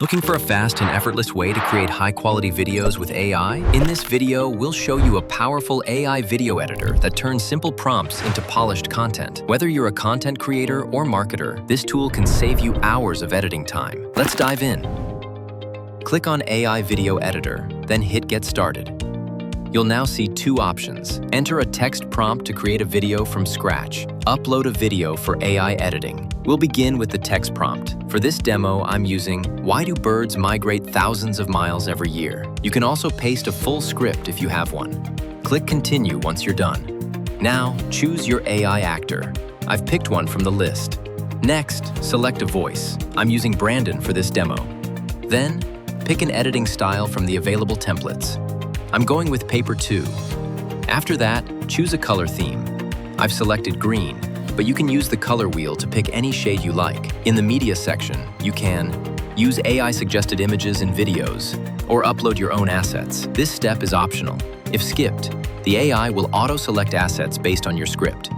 Looking for a fast and effortless way to create high-quality videos with AI? In this video, we'll show you a powerful AI video editor that turns simple prompts into polished content. Whether you're a content creator or marketer, this tool can save you hours of editing time. Let's dive in. Click on AI Video Editor, then hit Get Started. You'll now see two options. Enter a text prompt to create a video from scratch. Upload a video for AI editing. We'll begin with the text prompt. For this demo, I'm using, "Why do birds migrate thousands of miles every year?" You can also paste a full script if you have one. Click Continue once you're done. Now, choose your AI actor. I've picked one from the list. Next, select a voice. I'm using Brandon for this demo. Then, pick an editing style from the available templates. I'm going with Paper 2. After that, choose a color theme. I've selected green, but you can use the color wheel to pick any shade you like. In the media section, you can use AI-suggested images and videos, or upload your own assets. This step is optional. If skipped, the AI will auto-select assets based on your script.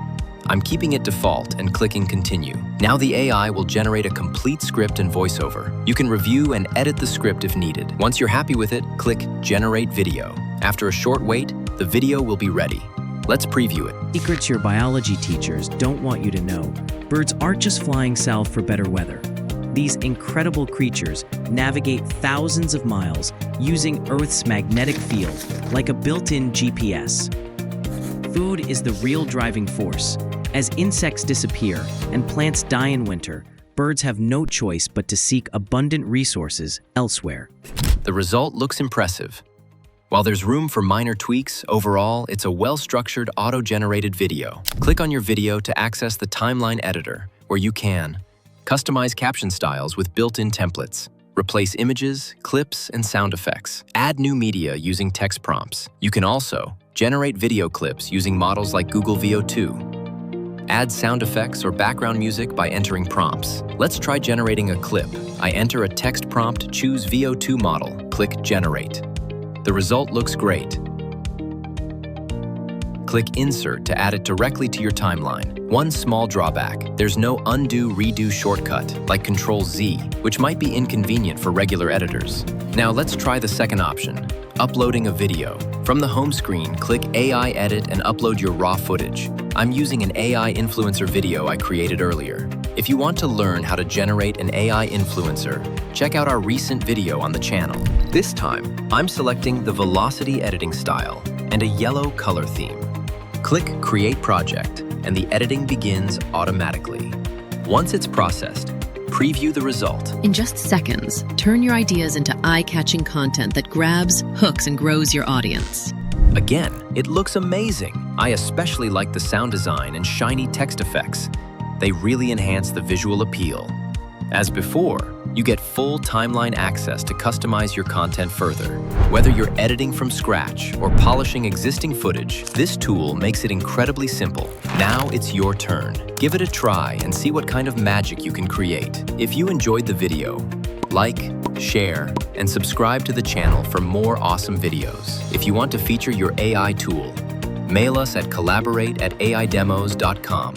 I'm keeping it default and clicking Continue. Now the AI will generate a complete script and voiceover. You can review and edit the script if needed. Once you're happy with it, click Generate Video. After a short wait, the video will be ready. Let's preview it. Secrets your biology teachers don't want you to know. Birds aren't just flying south for better weather. These incredible creatures navigate thousands of miles using Earth's magnetic field like a built-in GPS. Food is the real driving force. As insects disappear and plants die in winter, birds have no choice but to seek abundant resources elsewhere. The result looks impressive. While there's room for minor tweaks, overall, it's a well-structured, auto-generated video. Click on your video to access the timeline editor, where you can customize caption styles with built-in templates, replace images, clips, and sound effects, add new media using text prompts. You can also generate video clips using models like Google VO2, add sound effects or background music by entering prompts. Let's try generating a clip. I enter a text prompt, choose VO2 model, click Generate. The result looks great. Click Insert to add it directly to your timeline. One small drawback, there's no undo-redo shortcut like Ctrl-Z, which might be inconvenient for regular editors. Now let's try the second option, uploading a video. From the home screen, click AI Edit and upload your raw footage. I'm using an AI influencer video I created earlier. If you want to learn how to generate an AI influencer, check out our recent video on the channel. This time, I'm selecting the velocity editing style and a yellow color theme. Click Create Project, and the editing begins automatically. Once it's processed, preview the result. In just seconds, turn your ideas into eye-catching content that grabs, hooks, and grows your audience. Again, it looks amazing. I especially like the sound design and shiny text effects. They really enhance the visual appeal. As before, you get full timeline access to customize your content further. Whether you're editing from scratch or polishing existing footage, this tool makes it incredibly simple. Now it's your turn. Give it a try and see what kind of magic you can create. If you enjoyed the video, like, share, and subscribe to the channel for more awesome videos. If you want to feature your AI tool, mail us at collaborate@aidemos.com.